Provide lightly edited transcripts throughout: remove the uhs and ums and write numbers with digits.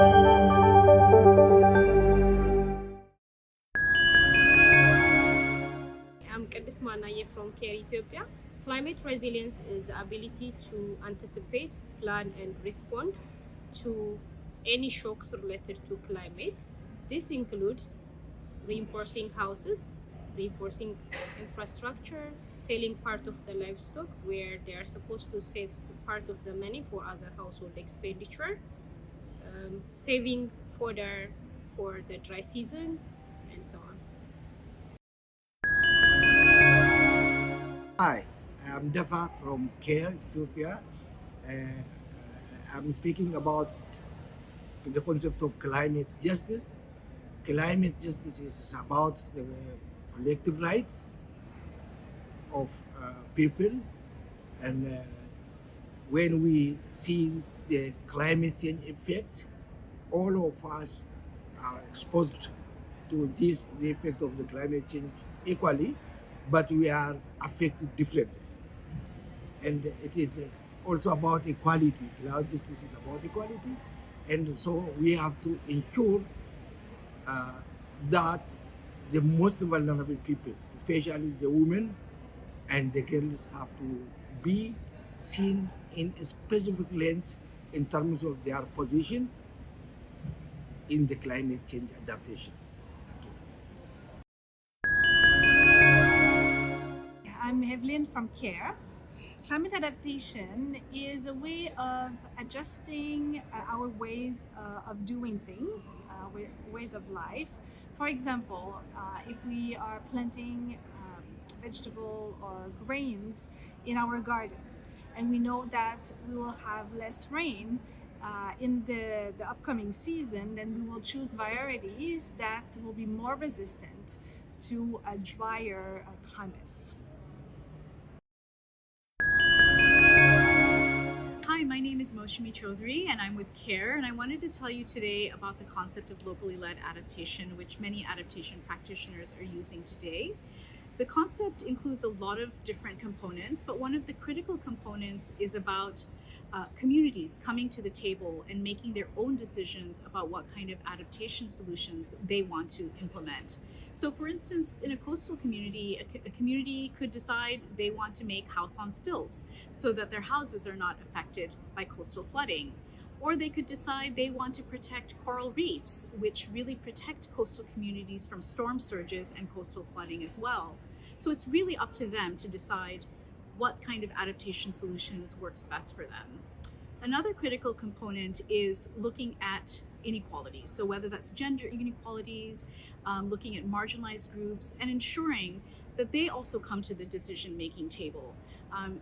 I'm Kadis Manaye from CARE Ethiopia. Climate resilience is the ability to anticipate, plan, and respond to any shocks related to climate. This includes reinforcing houses, reinforcing infrastructure, selling part of the livestock where they are supposed to save part of the money for other household expenditure, saving fodder for the dry season, and so on. Hi, I'm Dafa from CARE Ethiopia. I'm speaking about the concept of climate justice. Climate justice is about the collective rights of people, and when we see the climate change effects, all of us are exposed to the effect of the climate change equally, but we are affected differently. And it is also about equality. Cloud justice is about equality, and so we have to ensure uh, that the most vulnerable people, especially the women and the girls, have to be seen in a specific lens in terms of their position in the climate change adaptation. I'm Evelyn from CARE. Climate adaptation is a way of adjusting our ways of doing things, ways of life. For example, if we are planting vegetable or grains in our garden, and we know that we will have less rain in the upcoming season, then we will choose varieties that will be more resistant to a drier climate. Hi, my name is Moshimi Chaudhry and I'm with CARE, and I wanted to tell you today about the concept of locally led adaptation, which many adaptation practitioners are using today. The concept includes a lot of different components, but one of the critical components is about communities coming to the table and making their own decisions about what kind of adaptation solutions they want to implement. So for instance, in a coastal community, a community could decide they want to make house on stilts so that their houses are not affected by coastal flooding. Or they could decide they want to protect coral reefs, which really protect coastal communities from storm surges and coastal flooding as well. So it's really up to them to decide what kind of adaptation solutions works best for them. Another critical component is looking at inequalities. So whether that's gender inequalities, looking at marginalized groups, and ensuring that they also come to the decision-making table.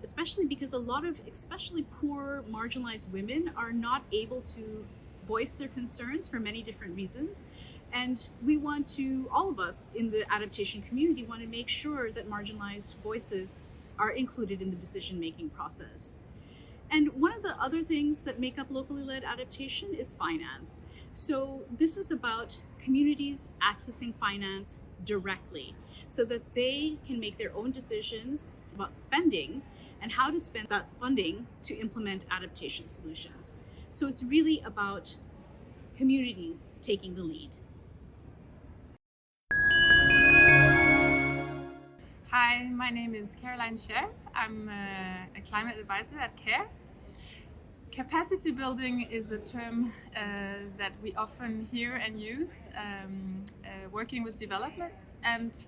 Especially because a lot of especially poor marginalized women are not able to voice their concerns for many different reasons. And we want to, all of us in the adaptation community want to make sure that marginalized voices are included in the decision-making process. And one of the other things that make up locally led adaptation is finance. So this is about communities accessing finance directly so that they can make their own decisions about spending and how to spend that funding to implement adaptation solutions. So it's really about communities taking the lead. Hi, my name is Caroline Scher. I'm a climate advisor at CARE. Capacity building is a term that we often hear and use working with development, and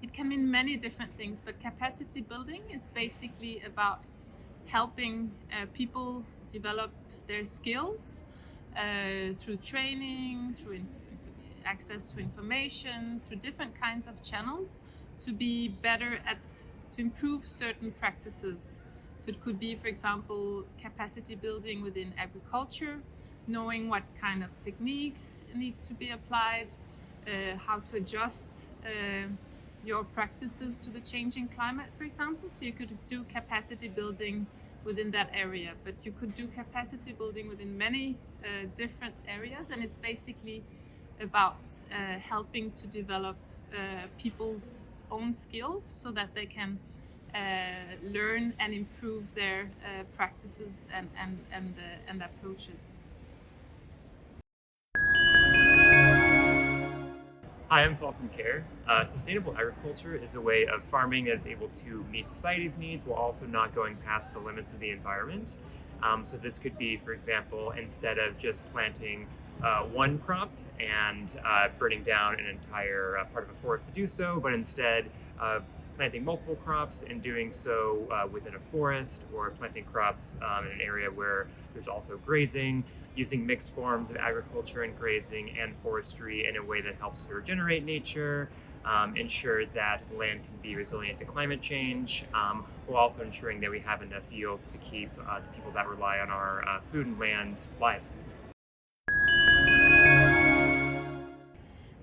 it can mean many different things, but capacity building is basically about helping people develop their skills through training, through access to information, through different kinds of channels to be better to improve certain practices. So it could be, for example, capacity building within agriculture, knowing what kind of techniques need to be applied, how to adjust your practices to the changing climate, for example. So you could do capacity building within that area, but you could do capacity building within many different areas, and it's basically about helping to develop people's own skills so that they can learn and improve their practices and approaches. Hi, I'm Paul from CARE. Sustainable agriculture is a way of farming that is able to meet society's needs while also not going past the limits of the environment. So this could be, for example, instead of just planting one crop and burning down an entire part of a forest to do so, but instead planting multiple crops and doing so within a forest, or planting crops in an area where there's also grazing, using mixed forms of agriculture and grazing and forestry in a way that helps to regenerate nature, ensure that the land can be resilient to climate change, while also ensuring that we have enough yields to keep the people that rely on our food and land alive.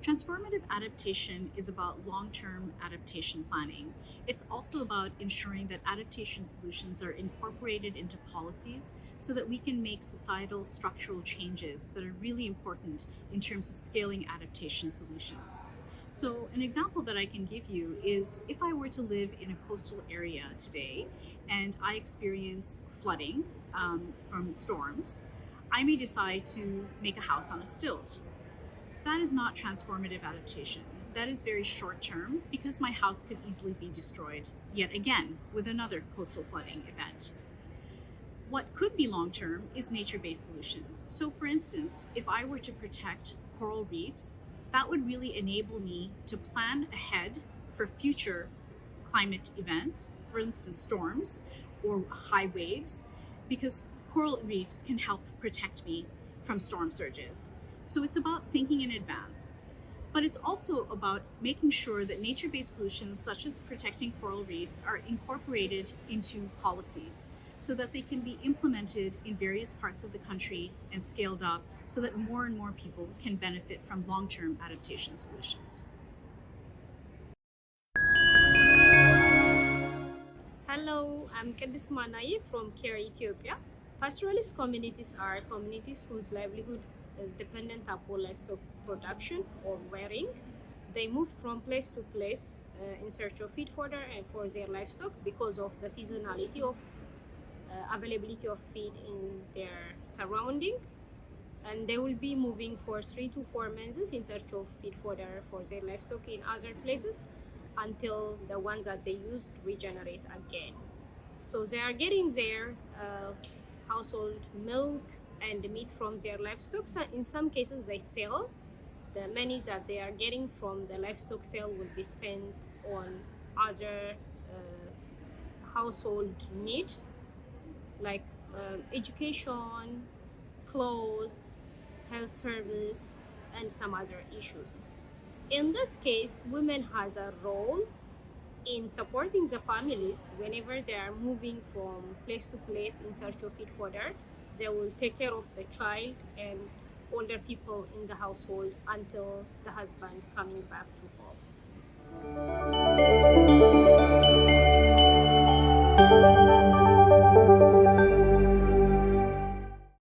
Transformative adaptation is about long-term adaptation planning. It's also about ensuring that adaptation solutions are incorporated into policies so that we can make societal structural changes that are really important in terms of scaling adaptation solutions. So an example that I can give you is if I were to live in a coastal area today and I experience flooding from storms, I may decide to make a house on a stilt. That is not transformative adaptation. That is very short term because my house could easily be destroyed yet again with another coastal flooding event. What could be long term is nature-based solutions. So for instance, if I were to protect coral reefs, that would really enable me to plan ahead for future climate events, for instance, storms or high waves, because coral reefs can help protect me from storm surges. So it's about thinking in advance, but it's also about making sure that nature-based solutions such as protecting coral reefs are incorporated into policies so that they can be implemented in various parts of the country and scaled up so that more and more people can benefit from long-term adaptation solutions. Hello, I'm Kedis Manaye from CARE Ethiopia. Pastoralist communities are communities whose livelihood is dependent upon livestock production or rearing. They move from place to place in search of feed fodder and for their livestock because of the seasonality of availability of feed in their surrounding. And they will be moving for 3 to 4 months in search of feed fodder for their livestock in other places until the ones that they used regenerate again. So they are getting their household milk and meat from their livestock. So in some cases they sell. The money that they are getting from the livestock sale will be spent on other household needs like education, clothes, health service, and some other issues. In this case, women has a role in supporting the families whenever they are moving from place to place in search of feed fodder. They will take care of the child and older people in the household until the husband coming back to home.